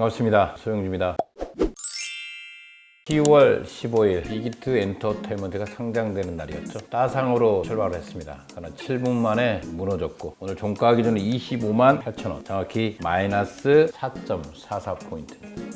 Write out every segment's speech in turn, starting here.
반갑습니다. 소영주입니다. 10월 15일 이기트 엔터테인먼트가 상장되는 날이었죠. 따상으로 출발을 했습니다. 그러나 7분 만에 무너졌고 오늘 종가 기준으로 25만 8천원, 정확히 마이너스 4.44포인트.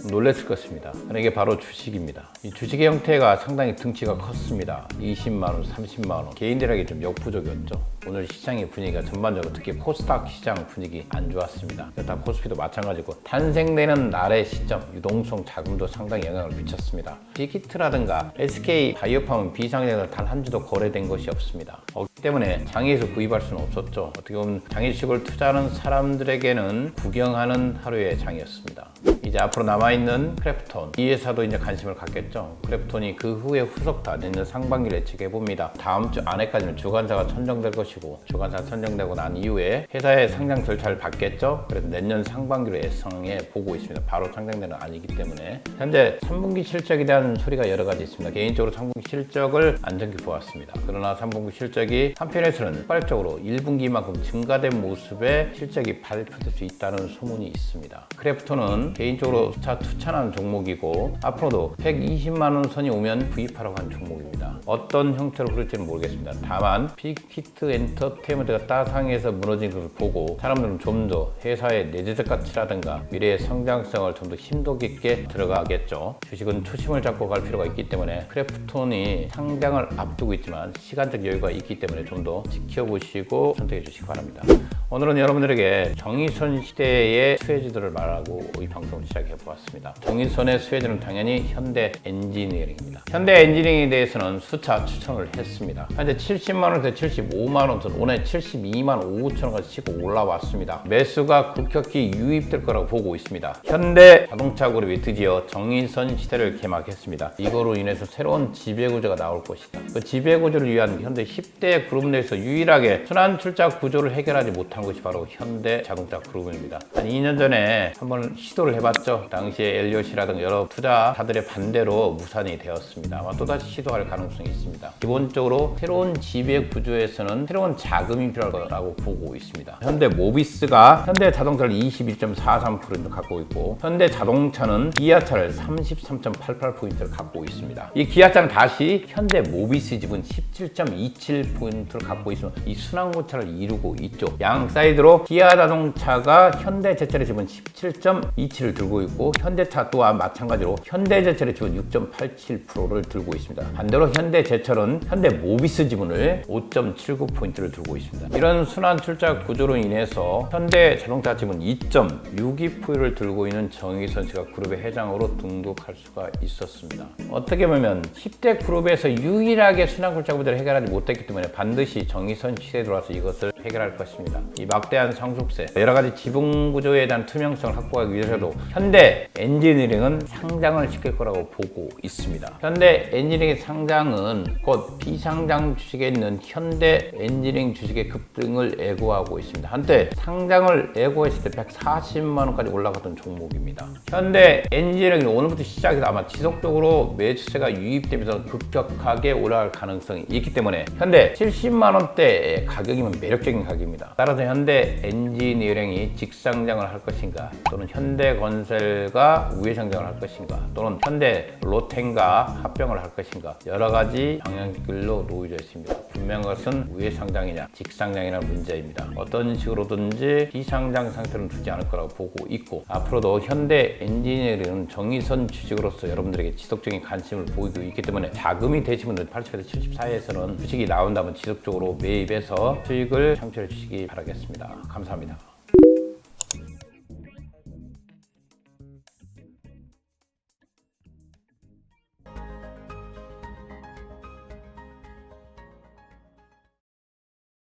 놀랬을 것입니다. 그러나 이게 바로 주식입니다. 이 주식의 형태가 상당히 등치가 컸습니다. 20만원, 30만원. 개인들에게 좀 역부족이었죠. 오늘 시장의 분위기가 전반적으로 특히 코스닥 시장 분위기 안 좋았습니다. 다 코스피도 마찬가지고 탄생되는 날의 시점, 유동성 자금도 상당히 영향을 미쳤습니다. 빅히트라든가 SK 바이오팜은 비상장에서 단 한 주도 거래된 것이 없습니다. 그렇기 때문에 장에서 구입할 수는 없었죠. 어떻게 보면 장애주식을 투자하는 사람들에게는 구경하는 하루의 장이었습니다. 이제 앞으로 남아있는 크래프톤, 이 회사도 이제 관심을 갖겠죠. 크래프톤이 그 후에 후속타 내년 상반기를 예측해 봅니다. 다음 주 안에까지는 주관사가 선정될 것이고, 주관사가 선정되고 난 이후에 회사의 상장 절차를 밟겠죠. 그래서 내년 상반기로 예상해 보고 있습니다. 바로 상장되는 아니기 때문에. 현재 3분기 실적에 대한 소리가 여러 가지 있습니다. 개인적으로 3분기 실적을 안정기 보았습니다. 그러나 3분기 실적이 한편에서는 폭발적으로 1분기만큼 증가된 모습의 실적이 발표될 수 있다는 소문이 있습니다. 크래프톤은 개인적으로 추천하는 종목이고 앞으로도 120만원 선이 오면 구입하라고 한 종목입니다. 어떤 형태로 그럴지는 모르겠습니다. 다만 빅히트 엔터테인먼트가 따상에서 무너진 것을 보고 사람들은 좀 더 회사의 내재적 가치라든가 미래의 성장성을 좀 더 심도 깊게 들어가겠죠. 주식은 초심을 잡고 갈 필요가 있기 때문에 크래프톤이 상장을 앞두고 있지만 시간적 여유가 있기 때문에 좀 더 지켜보시고 선택해 주시기 바랍니다. 오늘은 여러분들에게 정의선 시대의 수혜주들을 말하고 이 방송을 시작해 보았습니다. 정의선의 수혜주는 당연히 현대 엔지니어링입니다. 현대 엔지니어링에 대해서는 수차 추천을 했습니다. 현재 70만원에서 75만원, 오늘 72만 5천원까지 치고 올라왔습니다. 매수가 급격히 유입될 거라고 보고 있습니다. 현대 자동차 그룹이 드디어 정의선 시대를 개막했습니다. 이거로 인해서 새로운 지배구조가 나올 것이다. 그 지배구조를 위한 현대 10대 그룹 내에서 유일하게 순환 출자 구조를 해결하지 못한 것이 바로 현대 자동차 그룹입니다. 한 2년 전에 한번 시도를 해봤죠. 당시에 엘리엇이라든가 여러 투자자들의 반대로 무산이 되었습니다. 아마 또다시 시도할 가능성이 있습니다. 기본적으로 새로운 지배 구조에서는 새로운 자금이 필요할 거라고 보고 있습니다. 현대 모비스가 현대 자동차를 21.43% 갖고 있고 현대 자동차는 기아차를 33.88%를 갖고 있습니다. 이 기아차는 다시 현대 모비스 지분 17.27%를 갖고 있으면 이 순환고차를 이루고 있죠. 양 사이드로 기아 자동차가 현대제철의 지분 17.27을 들고 있고 현대차 또한 마찬가지로 현대제철의 지분 6.87%를 들고 있습니다. 반대로 현대제철은 현대모비스 지분을 5.79%를 들고 있습니다. 이런 순환 출자 구조로 인해서 현대자동차 지분 2.62%를 들고 있는 정의선 씨가 그룹의 회장으로 등록할 수가 있었습니다. 어떻게 보면 10대 그룹에서 유일하게 순환 출자 구조를 해결하지 못했기 때문에 반드시 정의선 시대에 들어와서 이것을 해결할 것입니다. 이 막대한 상속세, 여러 가지 지분 구조에 대한 투명성을 확보하기 위해서도 현대 엔지니어링은 상장을 시킬 거라고 보고 있습니다. 현대 엔지니어링의 상장은 곧 비상장 주식에 있는 현대 엔지니어링 주식의 급등을 예고하고 있습니다. 한때 상장을 예고했을 때 140만 원까지 올라갔던 종목입니다. 현대 엔지니어링이 오늘부터 시작해서 아마 지속적으로 매수세가 유입되면서 급격하게 올라갈 가능성이 있기 때문에 현대 70만 원대의 가격이면 매력적인 가격입니다. 따라서 현대 엔지니어링이 직상장을 할 것인가, 또는 현대건설과 우회상장을 할 것인가, 또는 현대 로텐과 합병을 할 것인가, 여러 가지 방향길로 놓여져 있습니다. 분명한 것은 우회상장이냐 직상장이냐는 문제입니다. 어떤 식으로든지 비상장 상태는 두지 않을 거라고 보고 있고 앞으로도 현대 엔지니어링은 정의선 주식으로서 여러분들에게 지속적인 관심을 보이고 있기 때문에 자금이 되신 분들 80에서 70 사이에서는 주식이 나온다면 지속적으로 매입해서 수익을 창출해 주시기 바라겠습니다. 감사합니다.